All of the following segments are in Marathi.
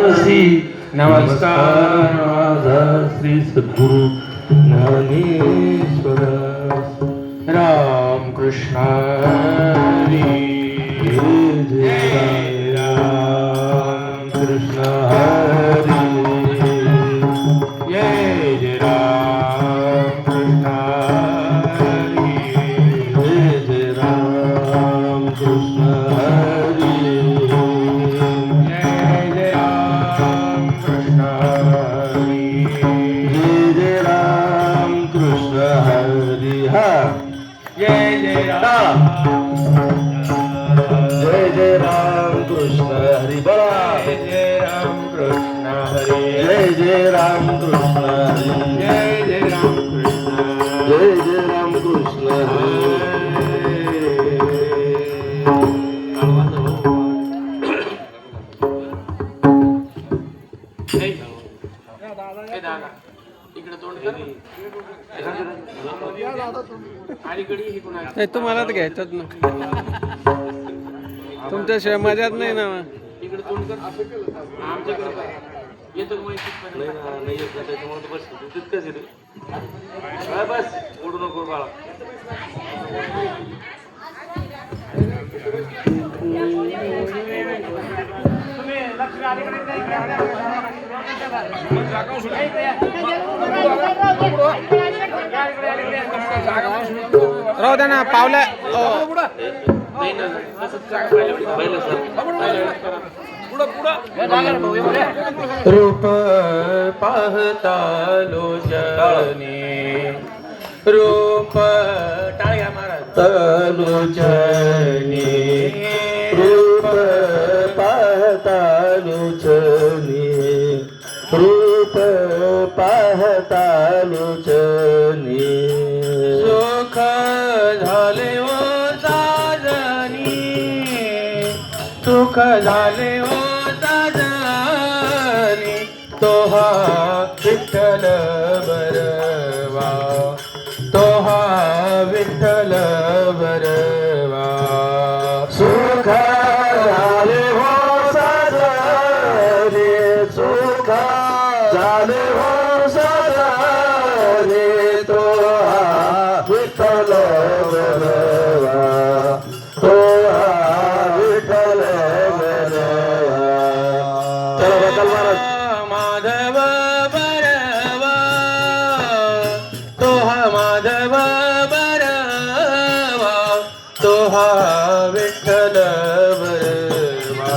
नमस्कार माझा श्री सद्गुरु ज्ञानेश्वर राम कृष्ण हरी जय राम कृष्ण हरी जय जय राम कृष्ण हरी जय जय राम कृष्ण हरी जय जय राम जय जय राम कृष्ण हरी बोला जय राम कृष्ण हरी जय जय राम कृष्ण हरी जय जय राम कृष्ण जय जय राम कृष्ण नाही तुम्हाला तर घ्यायचंच ना तुमच्याशिवाय मजाच नाही ना बस ओढू नको बाळा राहू द्या ना पावल्या रूप पाहता लोचने रूप टाळ्या महाराज लोचने रूप पाहता लोचने रूप पाहता लोचने सुख झाले हो साजनी सुख झाले हो साजनी तोहा विठ्ठल बरवा तोहा विठ्ठल बरवा सुख झाले हो साजनी सुख झाले हो साजनी तोहा विठ्ठल बरवा तोहा विठ्ठल बरवा चला बदल महाराज माधव बरवा तोहा माधव बरवा तोहा विठ्ठल बरवा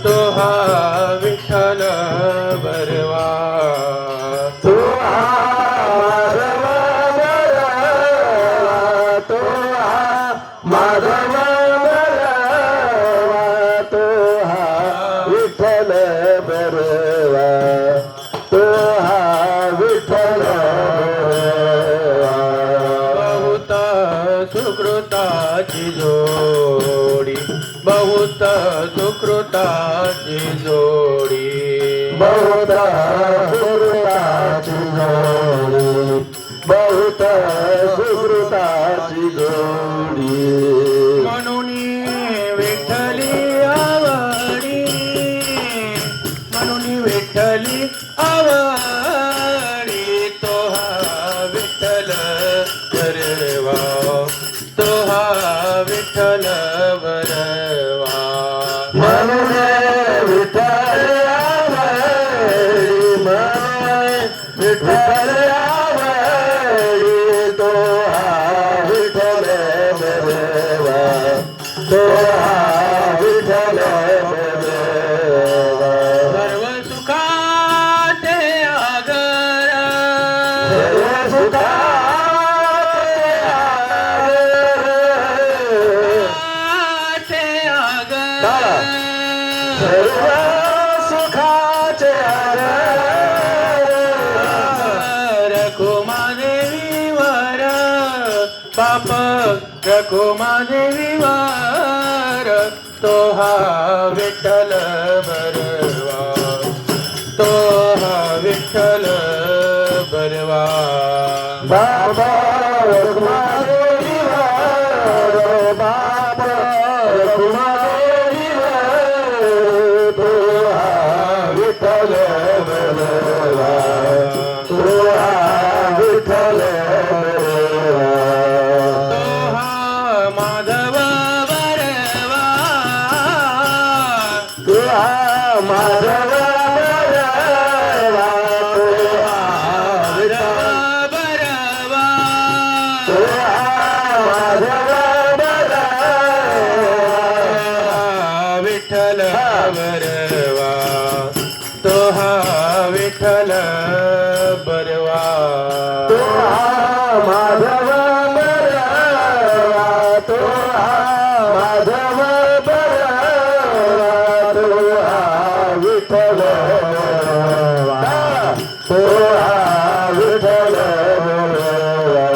तोहा विठ्ठल बरवा तोहा माधव बरवा तोहा माधव बरवा तोहा विठ्ठल बरवा तोहा विठ्ठल बहुत सुकृताची जोडी बहुत सुकृताची जोडी बहुत सुकृताची जोडी बहुत सुकृताची जोडी म्हणून विठ्ठली आवडी म्हणून विठ्ठली आवडी तोहा विठ्ठल बरवा तोहा विठ्ठल बरवा म्हणून विठ्ठल आवडी म्हणून विठ्ठल आवडी तोहा विठ्ठल बरवा तोहा विठ्ठल बरवा सर्व सुखाचे आगर सर्व सुखाचे आगर सर्व सुखाचे आगर रखुमादेवीवर पाप रखुमादेवीवर तोहा विठ्ठल बरवा तोहा विठ्ठल बरवा बाबा रखुमादेवीवर बाबा रखुमादेवीवर तोहा माधव बरवा तो विठ्ठल बरवा तो माधव बरवा विठ्ठल बरवा तो हा विठ्ठल बरवा तो माधव बरवा तो माधव बरवा तो विठ्ठल बरवा तो विठ्ठल बरवा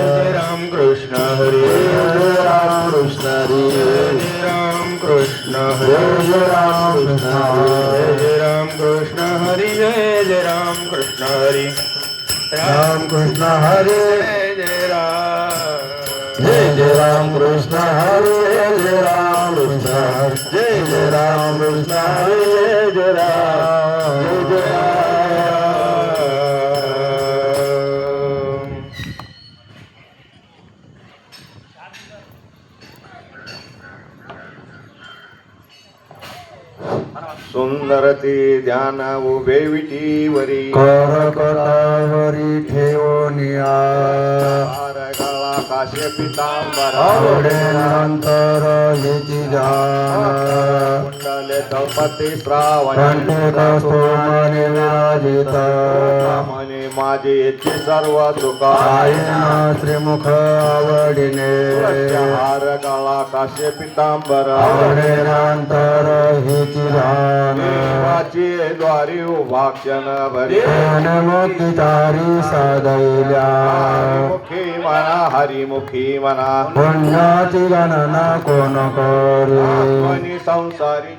जय राम कृष्ण हरी जय राम कृष्ण हरी जय राम कृष्ण जय हरी जय राम कृष्ण हरी जय राम कृष्ण हरी जय राम कृष्ण हरी राम कृष्ण हरे जय राम जय जय राम कृष्ण हरे जय राम कृष्ण हरे जय जय राम कृष्ण हरे जय राम जय जय राम सुंदरती ध्यान उभे विटीवरी कर कलावरी ठेवनिया गळा काश्य पितांबर आवडे नंतर हेची जाण कुंडले तळपती श्रावण कंठे कस्तोमने विराजित मने माझे येथे सर्व चुका आईना श्रीमुख आवडीने हार गळा काश्य पितांबर आवडे नंतर हेची जाण देवाची द्वारी उभा क्षण भरी मोतीचारी साधैल्या मुखी म्हणा हरिमुखी म्हणा पुण्याची गणना कोण करे मनी संसारी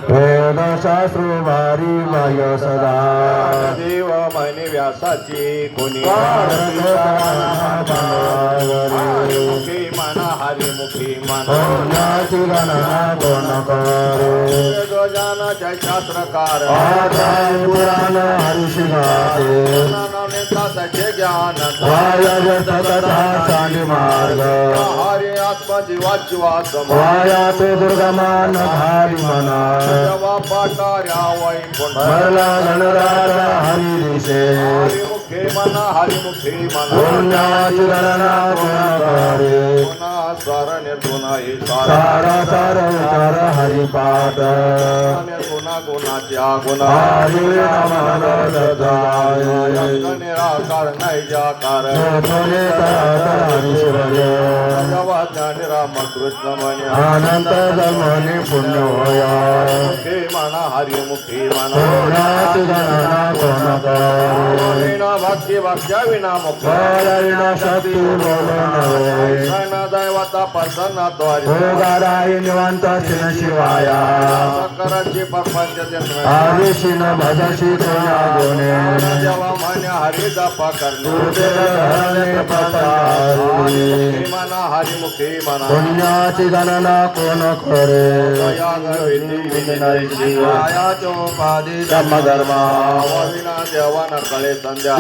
वेद शास्त्र भारी बाह्य सदा देव म्हणे व्यासाची कोणी हरिमुखी म्हणा हरिमुखी म्हणा पुण्याची गणना कोण करे ध्वजानाच्या शास्त्रकार आधार पुराण हरिषी गाते नेताचे ज्ञान वाया कथा चांडी मार्ग हरे आत्मजीवाची वासम वाया तो दुर्गमान भारी मना जेव्हा पाटाऱ्या वैकुंठ भरला गणराजा हरी दिशे हरिमुखी म्हणा हरिमुखी म्हणा पुण्याची गणना कोण करे पुन्हा स्वर निर्गुणा ही सारा सार विचार हरिपाठ गुणा गुणाच्या गुणा हरी नमन सदाय निराकार नैजाकार सोने तर हरी शिवले जेव्हा ज्ञानी रामकृष्ण म्हणे अनंत जन्मने पुण्य होया मुखी म्हणा हरिमुखी म्हणा पुण्याची गणना कोण करे विना भक्ती भक्त्या विना मुख बोलविना शक्ती बोले नव्हे दैवता प्रसन्न द्वारी भोगाराई निवांत शिन शिवाया शंकराची प्रपंच हरिशी न भजशी कोण्या गुणे जेव्हा म्हणे हरी जपा करणे दुर्देवहरणे पतारी म्हणा हरिमुखी म्हणा पुण्याची गणना कोण करे दया विधी विधी चोपादी धर्मधर्मा विना देवा न कळे संध्या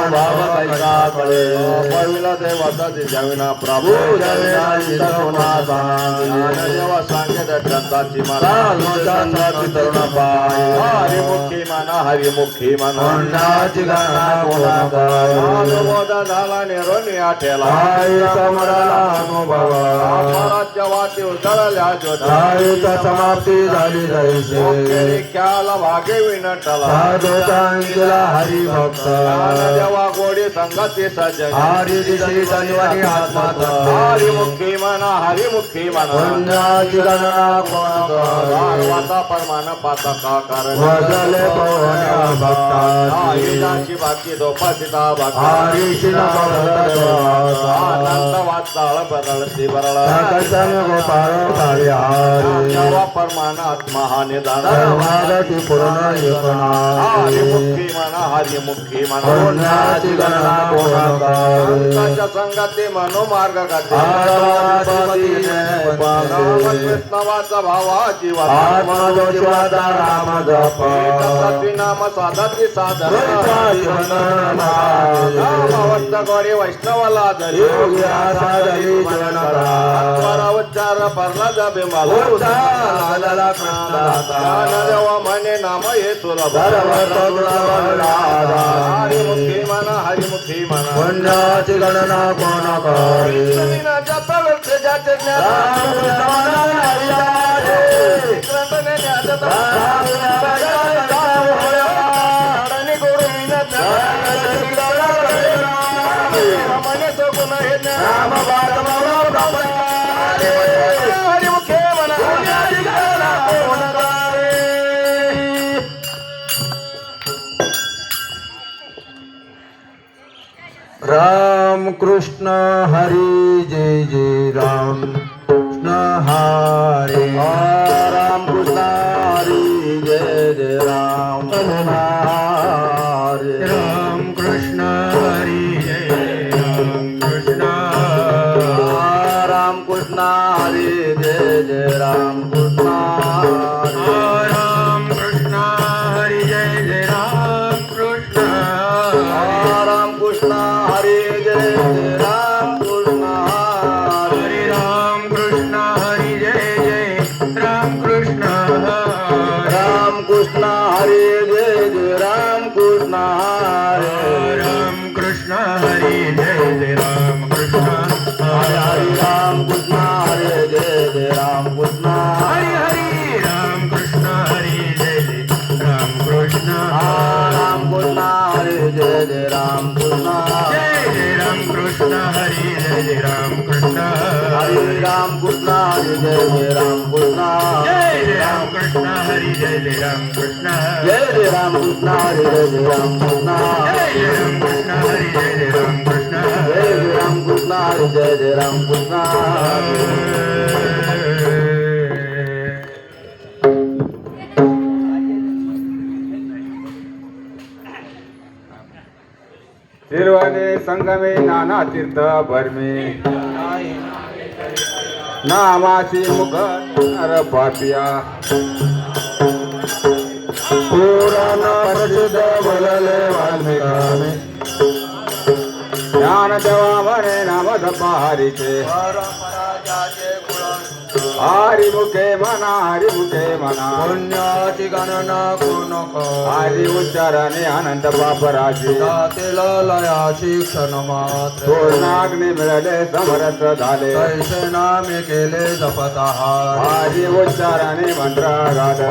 भाव कैसा कळे पविला देवाचा विना प्राप्त जेव्हा सांगेल ग्रंथाची मला तरुण पाय हरिमुखी म्हणा हरिमुखी म्हणा पुण्याची गणना कोण करे अनुमोद झाला निरोनी आठेला आई समराला अनुभव महाराजच्या वाटी उतरल्या ज्योता आईचा समाप्ती झाली जैसे ख्याला भागे विनटला साधोतांकीला हरिभक्त जेव्हा गोडी संगती सजन हरी दिशी तन्वनी आत्मात हरिमुखी म्हणा हरिमुखी म्हणा पुण्याची गणना कोण करे वाता परमान पाता का कारण वजले पवन्या भक्ता आईची बाकी दोपासिता बाकी हरीशी न भक्त आनंद वाचाळ बरळती बरळ कसन गोपाळ सारी हारी जेव्हा परमान आत्मा हा निदान सर्वागती पूर्ण एकना हरिमुखी म्हणा हरिमुखी म्हणा पुण्याची गणना कोण करे संतांच्या संगती मनोमार्ग गाते रामकृष्णवाचा भावाची आत्मदोषवादा राम जप नाम साधाची साधन नामवंत गोडी वैष्णवाला धरी साधली जनता उच्चार परला जबे मला आदला कृष्ण दाता ज्ञानदेवा म्हणे नाम हे सुलभ सर्वत्र गुणवल्लादा हरिमुखी म्हणा हरिमुखी म्हणा पुण्याची गणना कोण करे विष्णुविनाच्या प्रवृत्ती ज्याचे ज्ञान राम कृष्ण म्हणा हरी हरी कृष्णाने ज्ञात राम आणि गुरु विना म्हणे तो गुण हे ज्ञान हरिमुखे म्हणा पुण्याची गणना कोण करे राम कृष्ण हरी जय जय राम कृष्ण हरे राम कृष्ण हरी जय जय राम कृष्ण हरे राम कृष्ण हरी जय राम कृष्ण राम कृष्ण हरी जय जय राम कृष्ण हरे राम कृष्ण हरी जय जय राम कृष्ण राम कृष्ण हरी जय जय राम कृष्ण हरे हरे राम कृष्ण हरी जय जय राम कृष्ण राम कृष्ण हरे जय जय राम कृष्ण हरे राम कृष्ण हरी जय जय राम कृष्ण हरे हरे राम कृष्ण हरे जय जय राम कृष्ण हरि हरि राम कृष्ण हरी जय जय राम कृष्ण राम कृष्ण हरे जय जय राम कृष्ण जय जय राम कृष्ण हरी जय जय राम कृष्ण हरे राम कृष्ण हरे जय जय राम कृष्ण जय जय राम कृष्ण हरी जय जय राम कृष्ण जय जय राम कृष्ण हरे जय जय राम कृष्ण जय जय राम कृष्ण हरी जय जय राम कृष्ण जय जय राम कृष्ण हरे जय जय राम कृष्ण तिरुवने संगमे नाना तीर्थ भरमे नामाची मुख नर पापिया पुराण प्रसिद्ध बोलले वाल्मिकाने ज्ञान देवा म्हणे नाम हरीचे हरिमुखे म्हणा हरिमुखे म्हणा पुण्याची गणना कोण हरी उच्चाराने अनंत पापराची जातील लयाची क्षण मात्र पूर्णाग्नी मिळाले समरस झाले कैसे नामे केले जपत आहार हरी उच्चाराने मंत्र गात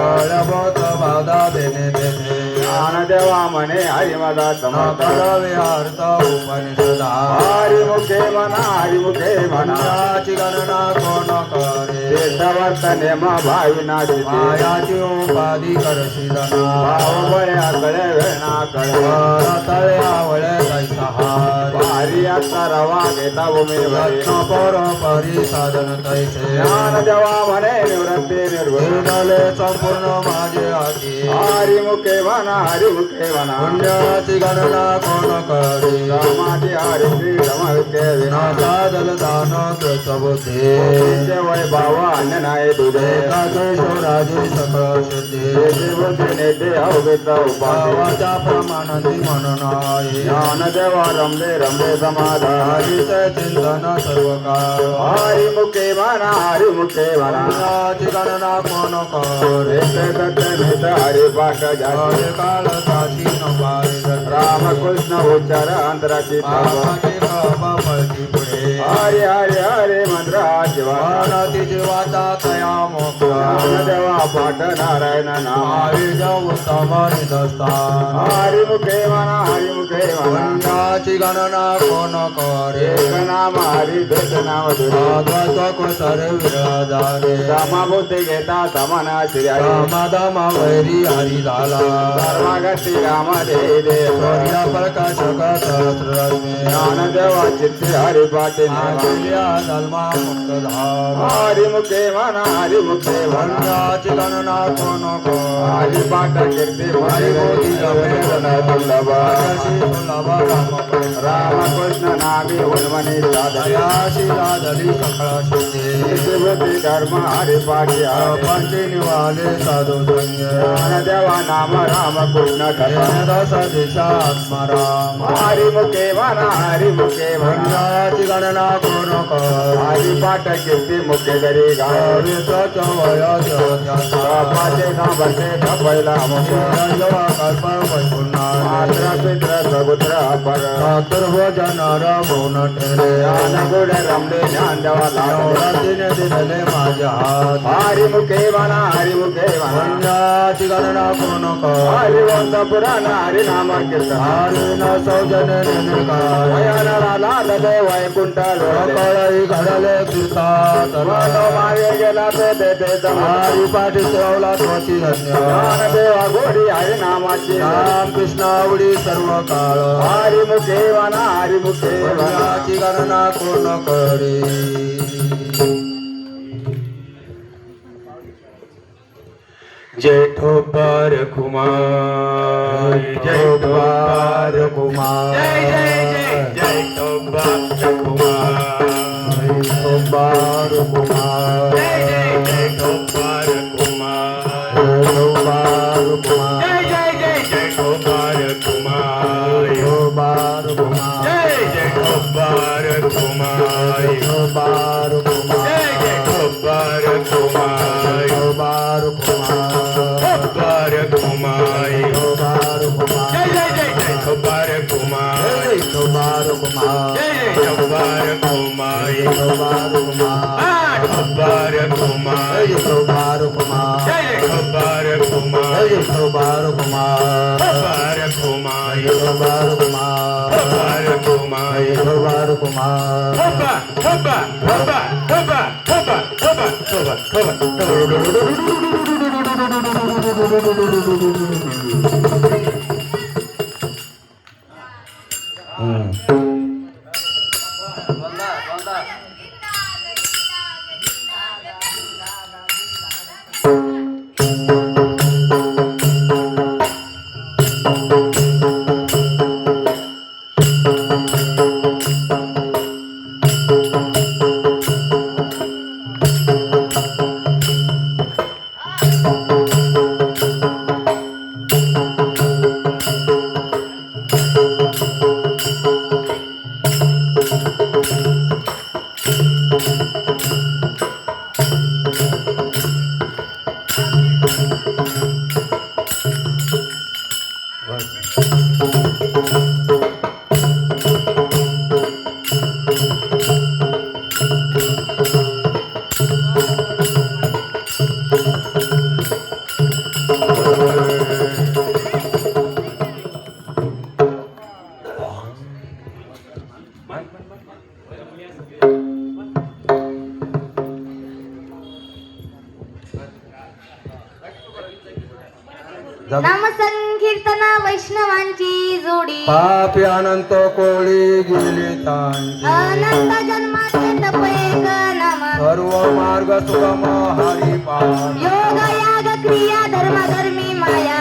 बोत बाधा देणे देणे ज्ञानदेवा म्हणे हरिमदा समर्थ करावे अर्थ उपनिषदा हरिमुखे म्हणा हरिमुखे म्हणा पुण्याची गणना कोण करे वर्तने भावी नाची मायाची उपाधी करशी जना भावया कळे वेणा कळे तळे आवळे तैसा हार भारी आता रवा घेता उमेदवारी रत्न परोपरी साधन तैसे ज्ञान देवा म्हणे निवृत्ती निर्गुण झाले संपूर्ण माझे आधी हरिमुखे म्हणा हरिमुखे म्हणा पुण्याची गणना कोण करे समाधी हरी श्री रमके विना साधल दान कृत बुद्धी वैभाव अन्य नाही तुझे एकाकेश्वराजी सकळ सिद्धी नेते अवगत उपाधी भावाच्या प्रमाणाती म्हणून आहे ज्ञान देवा रमले रमले समाधान हरीचे चिंतन सर्व काळ हरिमुखे म्हणा हरिमुखे म्हणा पुण्याची गणना कोण करे दत्त हरिपाठ हरे काळ काशी न रामकृष्ण उच्चार अंतराची पापाची कळपा पळती पुढे हरे हरे हरे मंत्र शिवा वाणाती जीवाचा तया मोक्ष देवा पाठ नारायण नाम आयुज उत्तम निदस्तान हरिमुखे म्हणा हरिमुखे म्हणा पुण्याची गणना कोण करे एक नाम हरी दश नाम तुझे भागवत कुसर विराजाने समाभूती घेता समना श्री हरी रामादामा वैरी हरी झाला धर्मागती राम दे देव सूर्या प्रकाशक सहस्ररश्मी ज्ञान देवा चित्ते हरी पाठी आदिल्या जन्मा मुक्त झाला हरिमुखे म्हणा हरिमुखे म्हणा पुण्याची गणना कोण करे हरी पाठ कीर्ती हरिभोगी दुर्लभ जशी सुलभ रामकृष्ण रामकृष्ण नामी उन्मनी साधया दयाशी लादली सकळ सिद्धी धर्म हरी पाठी पंची निवाले साधू संग ज्ञान देवा राम राम कृष्ण ठसा दश दिशात्मा राम हरी मुखे म्हणा हरी मुखे म्हणा पुण्याची गणना कोण कर हरी पाठ कीर्ती मुखे करी गाय पवित्रच वयच पाचे बसे पहिला मुखे कल्पन मात्र पित्र सगुत्र अपर चतुर्भोजन रमून ठेले ज्ञान गुण रमले ज्ञान देवा दिने दिले माझ्या हात हरी मुखे म्हणा हरी मुखे म्हणा पुण्याची गणना कोण कर हरिवंत पुराण हरिनाम कीर्तन हरिण सौजन्य निर्णय वयनाला दे वैकुंठ कळई घडले कीर्तात मागे गेला तो देते हरी पाठी सेवला त्वची धन्य देवा गोडी हरिनामाची राम कृष्ण आवडी सर्व काळ हरी मुखे म्हणा हरी मुखे पुण्याची गणना कोण करे जेठोबार कुमार जेठोबार कुमार जय जय जय जेठोबार कुमार जेठोबार कुमार जय जय जेठोबार कुमार जेठोबार कुमार जय जय जय जेठोबार कुमार जेठोबार कुमार जय जेठोबार कुमार जेठोबार कुमार जय जेठोबार कुमार जेठोबार कुमार बार कुमार जेठोबार कुमार जय जय जय जेठोबार कुमार जेठोबार कुमार जय जेठोबार कुमार जेठोबार कुमार जेठोबार कुमार जेठोबार कुमार जय जेठोबार कुमार जेठोबार कुमार बार कुमार जेठोबार कुमार बार कुमार जेठोबार कुमार हबा हबा हबा हबा हबा हबा हबा नाम संकीर्तन वैष्णवांची जोडी पापी अनंत कोळी गेली तांची अनंत जन्माचे तप एक नाम सर्व मार्ग सुगम हरी पाठ योग याग क्रिया धर्म धर्मी माया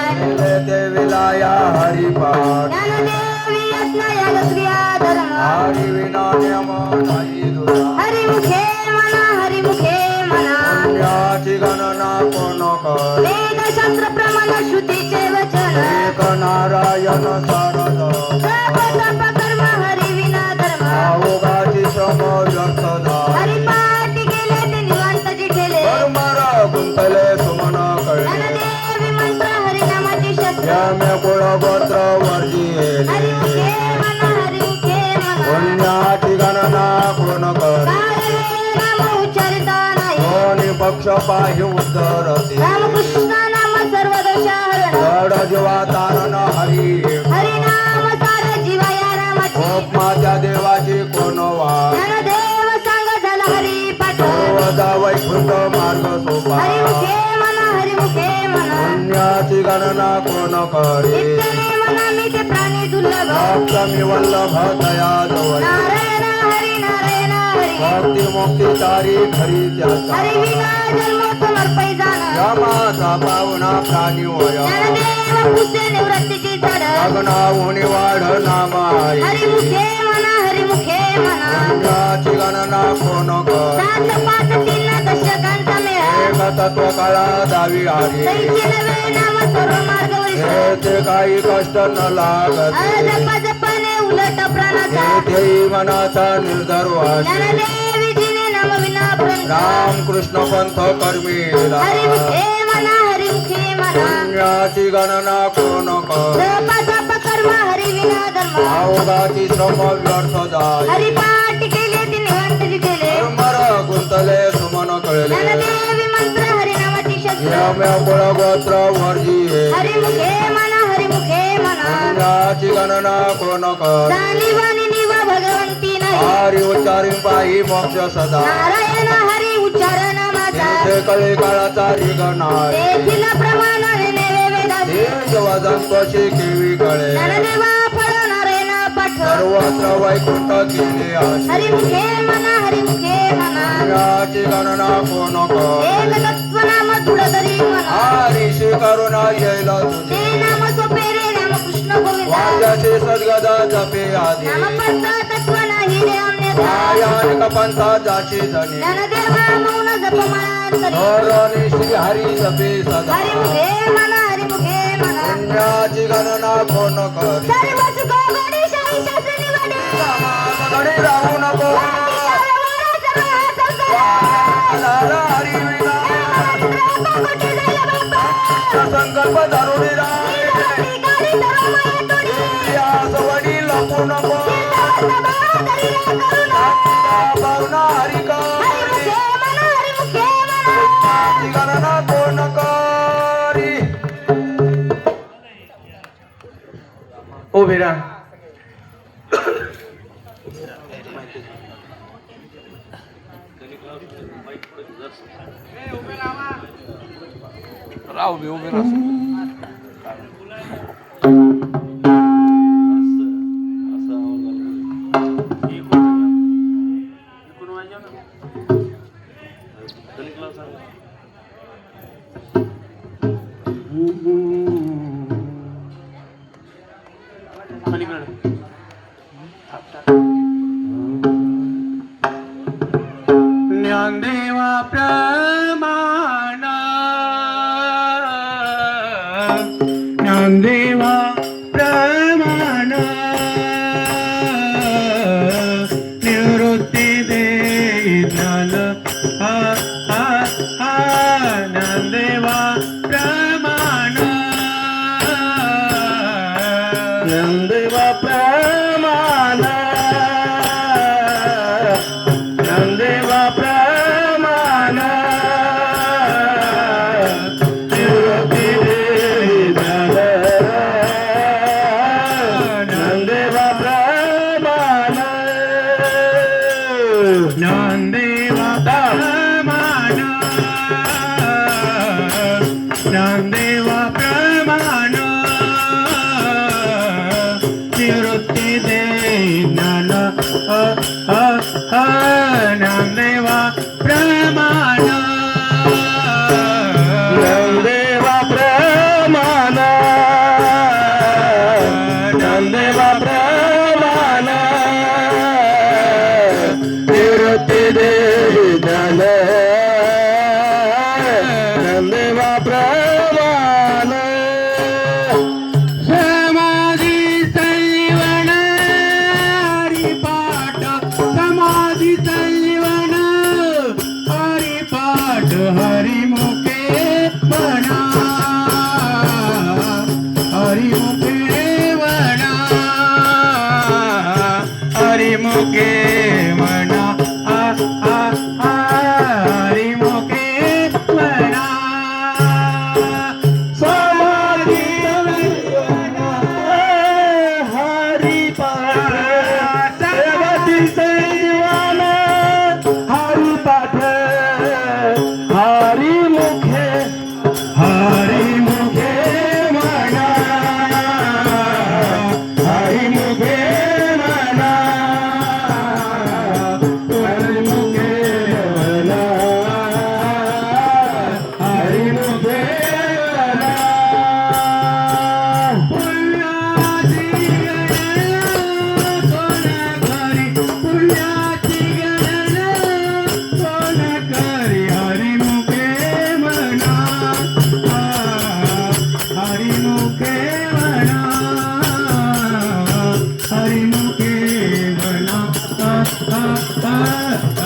ते विलाया हरी पाठ ज्ञानदेवी यज्ञ याग क्रिया धर्म हरी विना नियम नाही दुरा हरिमुखे म्हणा हरिमुखे म्हणा पुण्याची गणना कोण कर वेद शास्त्र प्रमाण श्रुतीचे वचन एक नारायण सारद जप तप कर्म हरि विना धर्म अवघाची श्रम व्यर्थ झाले हरिपाठी गेले ते निवांत जिठेले कर्मर गुंतले सुमन कळे ज्ञानदेवी मंत्र हरिनामाची शस्त्र यम्य कुळ गोत्र वर्जिले हरिमुखे म्हणा हरिमुखे म्हणा पुण्याची गणना कोण कर कारणे नाम उच्चारिता नाही कोणी पक्ष पाहि उद्धरते रामकृष्ण नाम सर्व दोषाहरण जड जीवा तारण हरी हरिनाम सार जीवा या रामाची गोपमाच्या देवाची कोण वा ज्ञानदेव सांग झाला हरी पाठ सर्वदा वैकुंठ मार्ग सोपा हरिमुखे म्हणा हरिमुखे म्हणा पुण्याची गणना कोण करे नित्याने म्हणा मी ते प्राणी दुर्लभ सप्तमी वल्लभ दया जवळ नारायण हरी नारायण हरी भक्ती मुक्ती तारी घरी त्याचा हरि विना जन्म समर्पय जाण रामाचा पावना प्राणी वया ज्ञानदेव पुसे निवृत्तीची झाड लग्नाहुनी वाढ नाम आहे हरिमुखे म्हणा हरिमुखे म्हणा पुण्याची गणना कोण कर 7 5 3 दशकांचा मेळा एक तत्व काळा दावी हरी तैचे नवे नाम सर्व मार्गवरी त्याचे काही कष्ट न लागत जपा जपाने उलट प्राणाचा तेही मनाचा निर्धार वासे ज्ञानदेवी जिने नाम विना प्रंथ रामकृष्ण पंथ कर्मीला हरिमुखे म्हणा हरिमुखे म्हणा पुण्याची गणना कोण कर जपा जप कर्म हरि विना धर्म अवघाची श्रम व्यर्थ जाय हरिपाठ केले ते निवांतजी केले मर गुंतले सुमन कळले ज्ञानदेवी मंत्र हरिनामाची शस्त्र यम्य कुळ गोत्र वर्जिये हरिमुखे म्हणा हरिमुखे म्हणा पुण्याची गणना कोण कर जाणीवानी निवा भगवंती नाही हरी उच्चारी पायी मोक्ष सदा नारायण हरी उच्चारण माझा ते कळे काळाचा रिगणाय देखील प्रमाणाने नेवे वेदासी देवजंतोषी केवी कळे ज्ञानदेवा फळ नारायण पाठ सर्वत्र वैकुंठ केले आशे हरिमुखे म्हणा हरिमुखे म्हणा पुण्याची गणना कोण कर एक तत्व नाम तुडतरी म्हणा हरीशी करुणा येईल तुझी ते नाम सोपे रे नाम कृष्ण गोविंदा वाद्याची सद्गदा जपे आधी नाम पंथ तत्व नाही रे अन्यथा आयानिक पंथा जाची जनी ज्ञानदेवा मौन जप माळांतरी धोरणी श्री हरी जपे सदा हरिमुखे म्हणा हरिमुखे म्हणा पुण्याची गणना कोण कर सर्व सुख गडी शाही शास्त्र निवडे गडी राहू नको हरी विना संकल्प धरुणी रावडी लपू नको भावना हरी करी गणना कोण करी उभी राहा ज्ञानदेवा प्रमाण ज्ञानदेवा प्रमाण निवृत्ती दे ज्ञान ज्ञानदेवा प्रमाण नंदेवा प्रमाण नंदेवा प्रमाण निवृत्ती दे ज्ञान नंदेवा प्रमाण ज्ञानदेवा प्रमाण ज्ञानदेवा प्रमाण निवृत्ती दे ज्ञान ज्ञानदेवा प्रमाण नंदेवा प्रमाण नंदेवा प्रमाण निवृत्ती दे ज्ञान नंदेवा प्रमाण समाधी संजीवन हरिपाठ समाधी संजीवन हरिपाठ हरिमुखे म्हणा हरिमुखे म्हणा हरिमुखे म्हणा हरिमुखे म्हणा समाधी हरिपाठ देवाची संजीवन हरिपाठ हरिमुखे हरिमुखे म्हणा हरिमुखे म्हणा हरिमुखे म्हणा हरिमुखे म्हणा पुण्याची गणना कोण करी हरिमुखे म्हणा हरिमुखे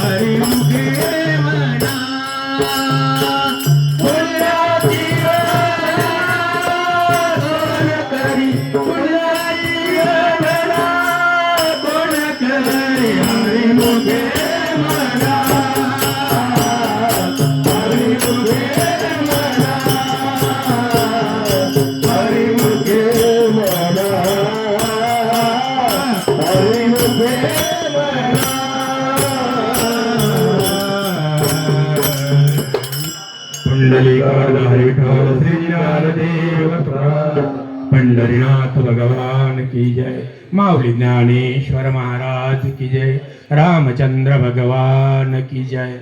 हरिमुखे म्हणा फुलाची कोण करी फुलाची गणना कोण करी हरिमुखे म्हणा हरिमुखे म्हणा हरिमुखे म्हणा हरिमुखे पुंडलिकाला विठ्ठल श्री ज्ञानदेव पंढरीनाथ भगवान की जय माऊली ज्ञानेश्वर महाराज की जय रामचंद्र भगवान की जय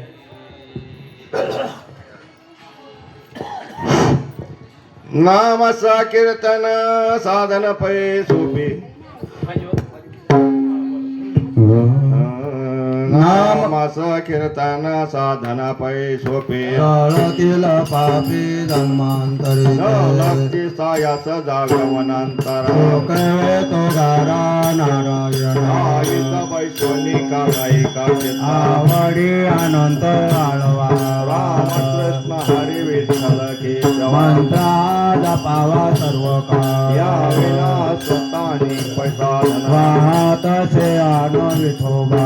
नामसा कीर्तन साधन पै सोपे नामसा कीर्तन साधन पै सोपे केला पापी जन्मांतरी लक्ष्मी सायास जागवनांतर कळवे तो गारा नारायण आयुष वैश्वनिका गायिका आवडी अनंत आळवा रामकृष्ण हरी विठ्ठल केशव मंत्रा जपावा सर्व या काळ विलासतानी पैसाधन वाहत से आनो विठोबा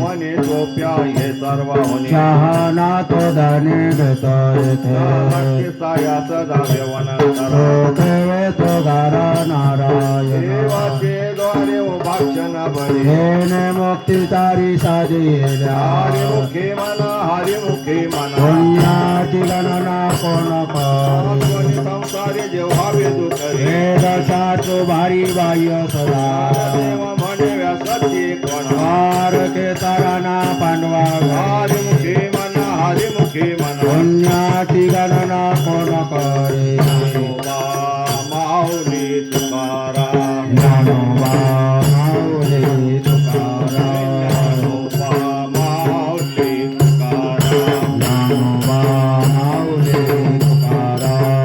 म्हणे सोप्या हे सर्व म्हणे शहाणा तो दाने घेत येथे लक्ष्मी सायास जागवनांतर केवे तो गारा नारायण देवाचे द्वारे उभाक्षण बळे हेने मुक्ती तारी साजिल्या हरिमुखे म्हणा हरिमुखे म्हणा पुण्याची गणना कोण कर संसारी जेव्हा वेदू करे हे दशाचो भारी बाह्य सदा देव म्हणे व्यासाची कोण वार के ताराना पांडवा हरिमुखे म्हणा हरिमुखे म्हणा पुण्याची गणना कोण करे ज्ञानोबा माऊली तुकाराम ज्ञानोबा माऊली तुकाराम ज्ञानोबा माऊली तुकाराम ज्ञानोबा माऊली तुकाराम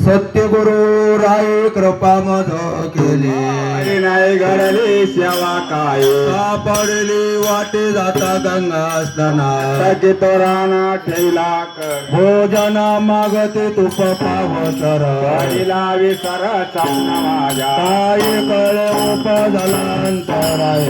सत्यगुरु राय कृपा मध केली नाही घडली सेवा काय सापडली वाटे जाता गंगा असताना सचितो राणा ठेवला कर भोजन मागते तुप पावसर हरिला विसर चांगला माझ्या काय कळे उपजलांतराय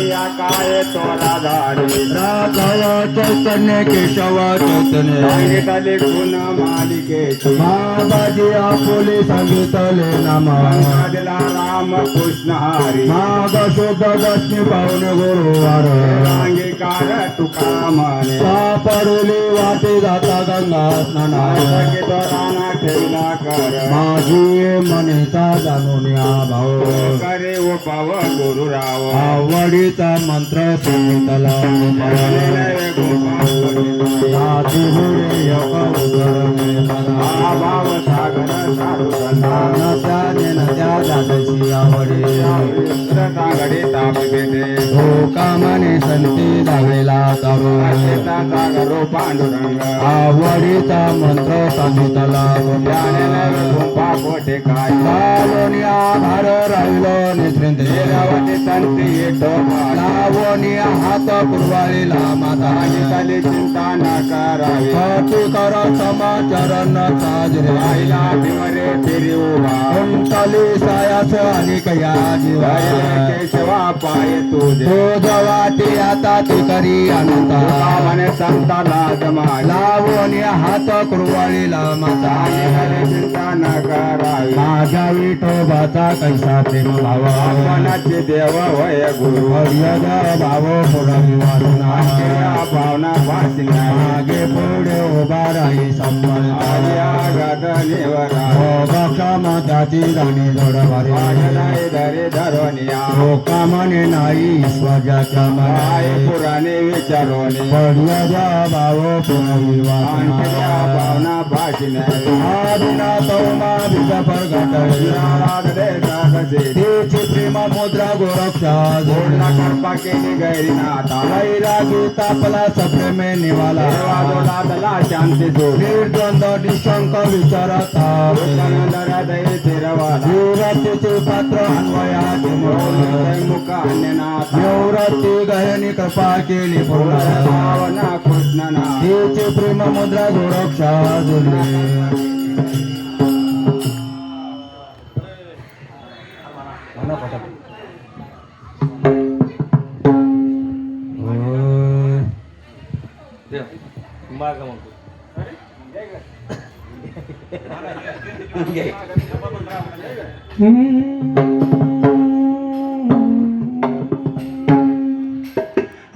या काय तोरा झाडी राघव चैतन्य केशव चैतन्य सांगितले गुण मालिकेची बाबाजी आपुले सांगितले नामा दिला राम कृष्ण हरी माग शुभ दशमी पाहुणे गुरुवार अंगीकार तुका म्हणे सापडली वाटे जाता गंगा स्नाना सचितो राणा ठेवला कर माझी मनीचा जाणून या भाऊ करे उपव गुरुराव आवडीचा मंत्र सांगितला भाव सागर साधू त्याने त्या दादाची आवडे घडी ताप घेते हो कामाने संती दावेला करू सागरो पांडुरंग आवडीचा मंत्र सांगितला गुंफा कोठे काय लावणी आभार राहिलो निश्चिंते संती लावणी हात कुरवाळीला माता झाली चिंता न करावी कटी कर समाचरण साजरे आईला भिवरे फिरी उभा कुंतली सायास आणि कया जीवा केशवा पाय तुझे तुझ वाटी आता ती करी अनंत म्हणे संताला जमा लावणी हात कुरवाळीला माता चिंता न करावी माझ्या विठोबाचा कैसा प्रेम भाव मनाचे देव वय गुरु हरियद भाव पुरवी वासना भावना भाषणा मागे पुढे उभा राही संबळ गदनीवरा क्षमा त्याची राणी जोडवारी धरे धरोनिया लोका म्हणे नाही स्वजाच्या मनाई पुराणे विचारोनी हरियद भाव पुरवी वासना भावना भाषणा आदिना तौमा बीज प्रगट प्रेम मुद्रा गोरक्षा जोडला कर्पा केली गैरीनाथा वैरागी तापला सप्रेमे निवाला दला शांती जोड निर्द्वंद निशंक विचारता दय थिरवाला निवृत्तीचे पात्र अन्वयाचे मुख अन्यनाथ निवृत्ती गहनी कृपा केली पूर्ण भावना कृष्णना तिचे प्रेम मुद्रा गोरक्षा जुळले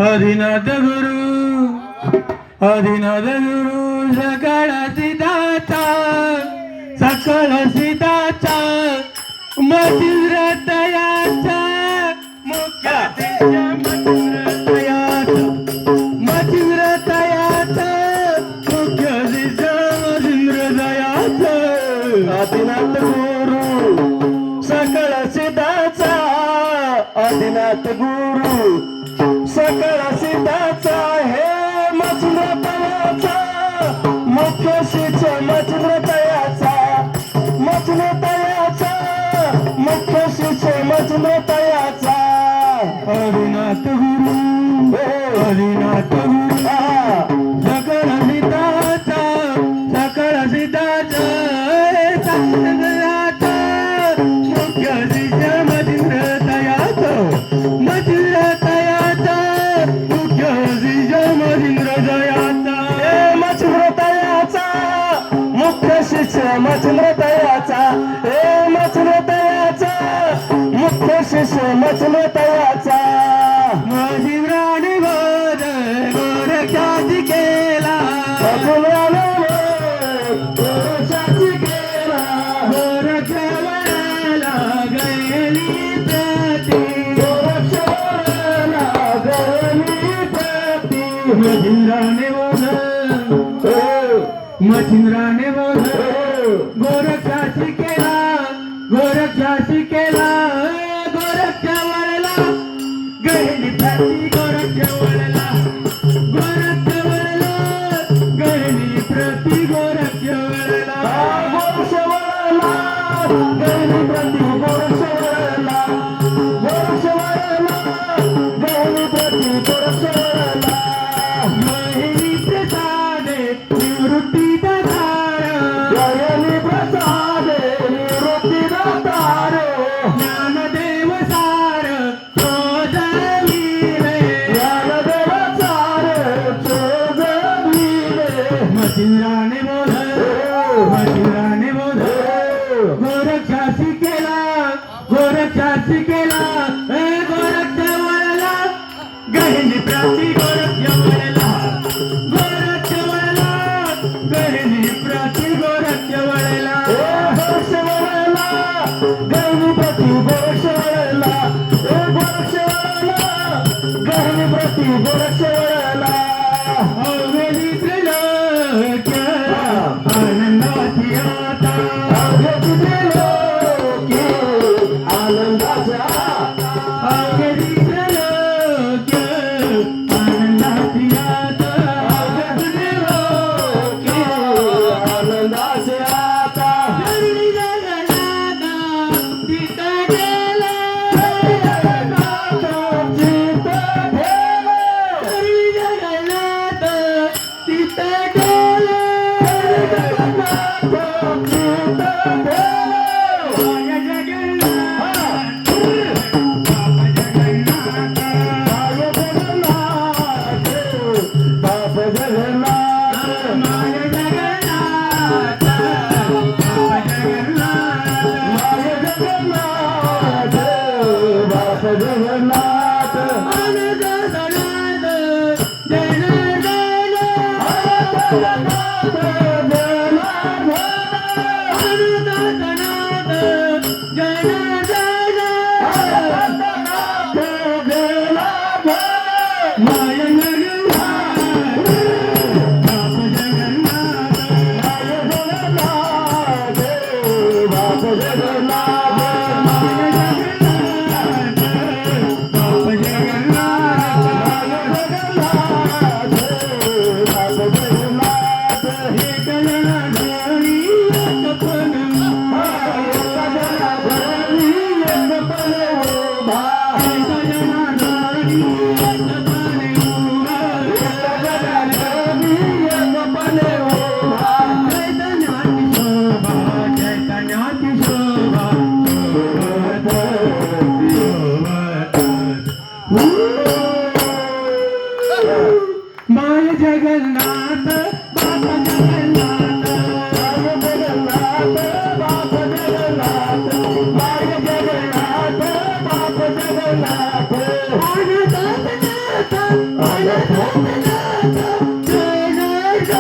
आदिनाथ गुरु सकाळ सिद्धाचा मथिंद्र तयाचा मुख्य मथिंद्र तयाचा मुख्य मथिंद्र दयाचा आदिनाथ गुरु सकळ सिद्धाचा आदिनाथ गुरु सकळ सिद्धाचा हे मचंद्र तयाचा मुख्य शिच मचंद्र तयाचा मचंद्र तयाचा मुख्य शिच मचंद्र तयाचा आदिनाथ गुरु आदिनाथ गुरु सकळ सिद्धाचा मुख्य शिष्य मथिंद्र दयाचा मथिंद्र तयाचा मुख्य शिष्य मथिंद्र दयाचा मचंद्र तयाचा मुख्य शिच मचंद्र तयाचा हे मचंद्र तयाचा मुख्य शिष मचंद्र तयाचा मथिंद्राने गोर गोरक्षाची केला गोरक्षवराला गयली प्रती मथिंद्राने बोध गोरक्षाची केला गोरक्षवरला गयली प्रती गोरक्षवरला गयली प्रती गोरक्षवरला महिनी प्रसादे निवृत्ती दातार ज्ञानदेव सार मथिंद्राने बोध गोरक्षाची केला गोरक्ष वळला गहिनी प्राप्ती गोरक्ष वळला गहिनी प्राप्ती गोरक्ष वळला अवघडी त्रिलोक्य आनंदाची आता माय जगन्नाथ बाबा जगन्नाथ बाप जगन्नाथ माय जगन्नाथ बाप जगन्नाथ माय जगन्नाथ बाप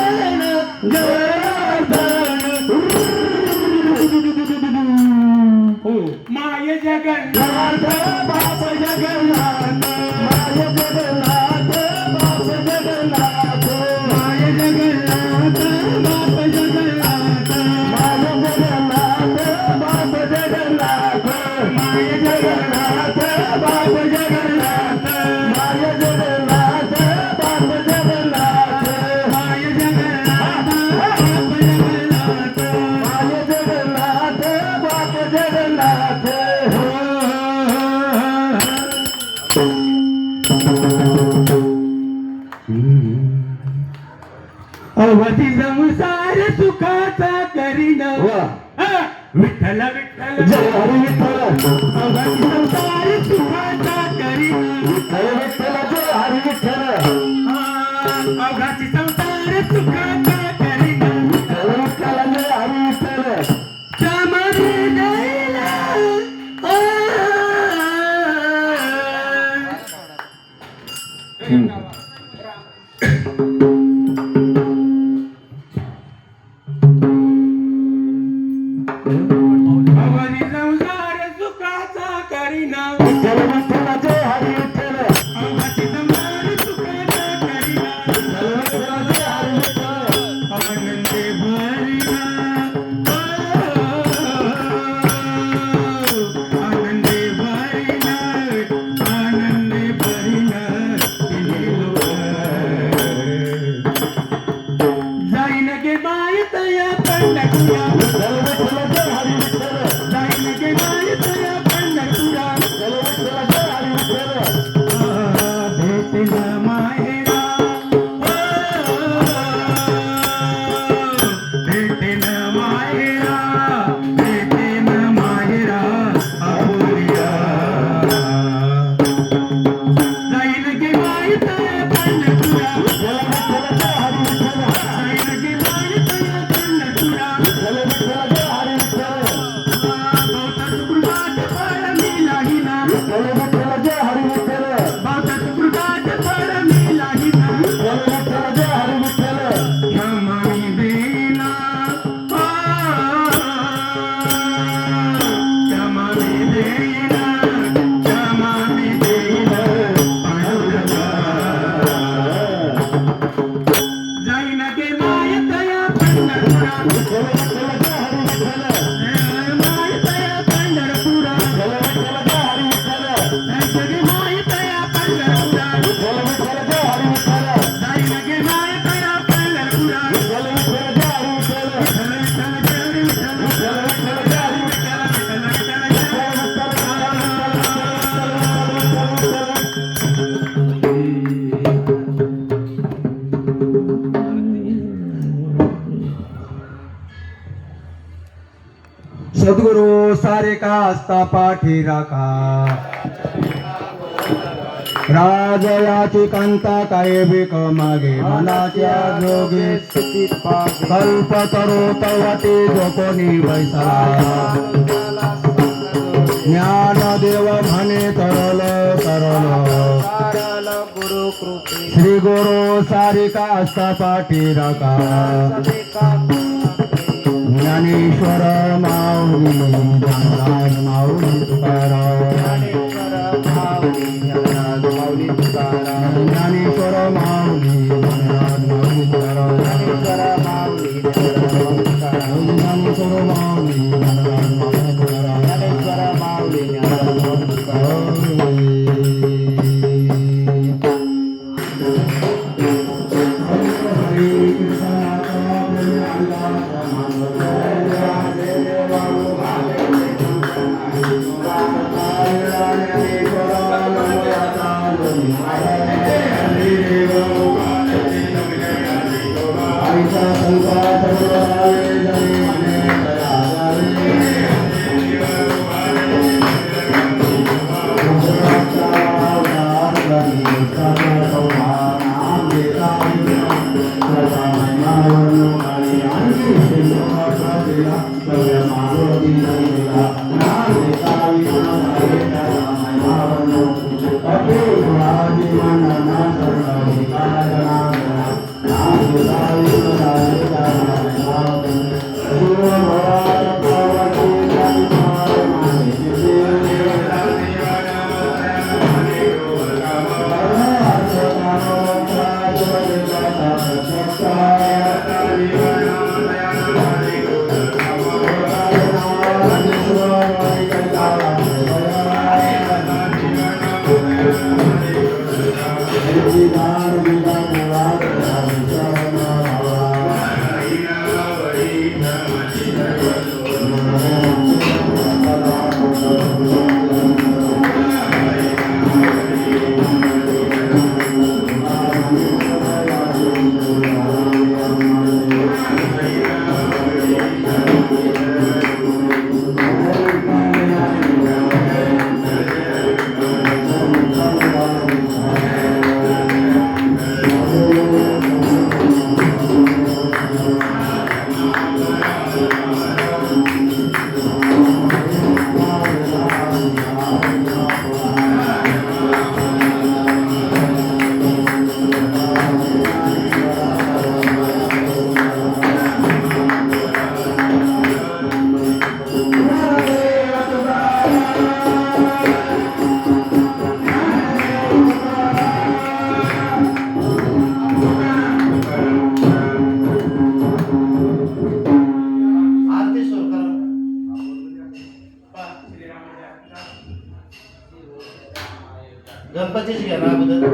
जगन्नाथ माय जगन्नाथ बाप जगन्नाथ माय जगन्नाथ बाप जगन्नाथ माय जगन्नाथ बाप जगन्नाथ माय जगन्नाथ बाप जगन्नाथ माय जगन्नाथ बाप जगन्नाथ माय जगन्नाथ बाप जगन्नाथ माय जगन्नाथ बाप जगन्नाथ अवधी संसार सुखाचा करीन विठ्ठल विठ्ठल जय हरी विठ्ठल अवधी संसार सुखाचा करीन विठ्ठल विठ्ठल जय हरी विठ्ठल अवघाची संसार सुखाचा करीन विठ्ठल विठ्ठल जय हरी विठ्ठल समाधी द्यायला अवधी संसार सुखाचा करीना विठ्ठल विठ्ठल जय हरी विठ्ठल अवघाची संसार सुखाचा करीना विठ्ठल विठ्ठल जय हरी विठ्ठल आनंदे भरीना आनंदे भरीना आनंदे भरीना जाईन गे बाय तया पंढरपुरा विठ्ठल विठ्ठल जय हरी विठ्ठल जाईन गे बाय तया पंढरपुरा विठ्ठल विठ्ठल जय हरी विठ्ठल भेटेल माहेरा भेटेल माहेरा भेटेल माहेरा आपुलिया जाईन गे बाय तया पंढरपुरा विठ्ठल विठ्ठल जय हरी विठ्ठल जाईन गे बाय तया पंढरपुरा विठ्ठल विठ्ठल जय हरी विठ्ठल भावता सुकृतात फळ मिलाही ना विठ्ठल विठ्ठल जय हरी विठ्ठल भावता सुकृतात फळ मिलाही ना विठ्ठल विठ्ठल जय हरी विठ्ठल क्षमाई देना क्षमाई देना क्षमाई देना पांडुरंगा जाईन गे माय तया पंढरपुरा विठ्ठल विठ्ठल जय हरी विठ्ठल माय तया पंढरपुरा विठ्ठल विठ्ठल जय हरी विठ्ठल गे माय तया पंढरपुरा विठ्ठल विठ्ठल जय हरी विठ्ठल जाईन गे माय तया पंढरपुरा विठ्ठल विठ्ठल जय हरी विठ्ठल विठ्ठल विठ्ठल जय हरी विठ्ठल विठ्ठल विठ्ठल जय हरी विठ्ठल विठ्ठल विठ्ठल सद्गुरु सारे का असता पाठी राखा राजयाची कांता काय बिक मागे मनाच्या जोगे स्थितीत कल्प करो तवती जो कोणी बैसा ज्ञान देव म्हणे तरल तरल गुरु कृपे श्री गुरु सारिका असता पाठी राखा ज्ञानेश्वर माऊली ज्ञानराज माऊली तुकाराम ज्ञानेश्वर माऊली ज्ञानराज माऊली तुकाराम ज्ञानेश्वर माऊली ज्ञानराज माऊली तुकाराम ज्ञानेश्वर माऊली ज्ञानराज माऊली तुकाराम ज्ञानेश्वर माऊली ज्ञानराज माऊली तुकाराम ज्ञानेश्वर माऊली ज्ञानराज माऊली तुकाराम गणपतीच घ्या ना अगोदर.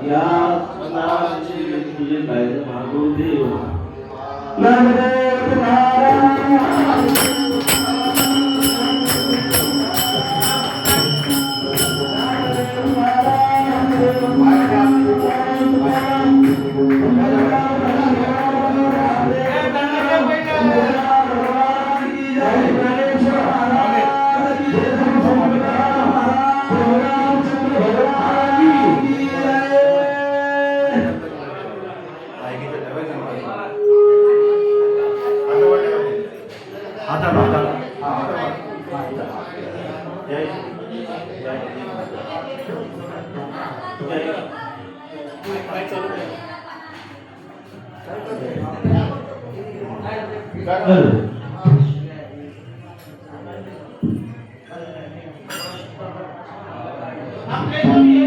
या सणाची तुझे काय मागू देव नामदेव नारायण आपले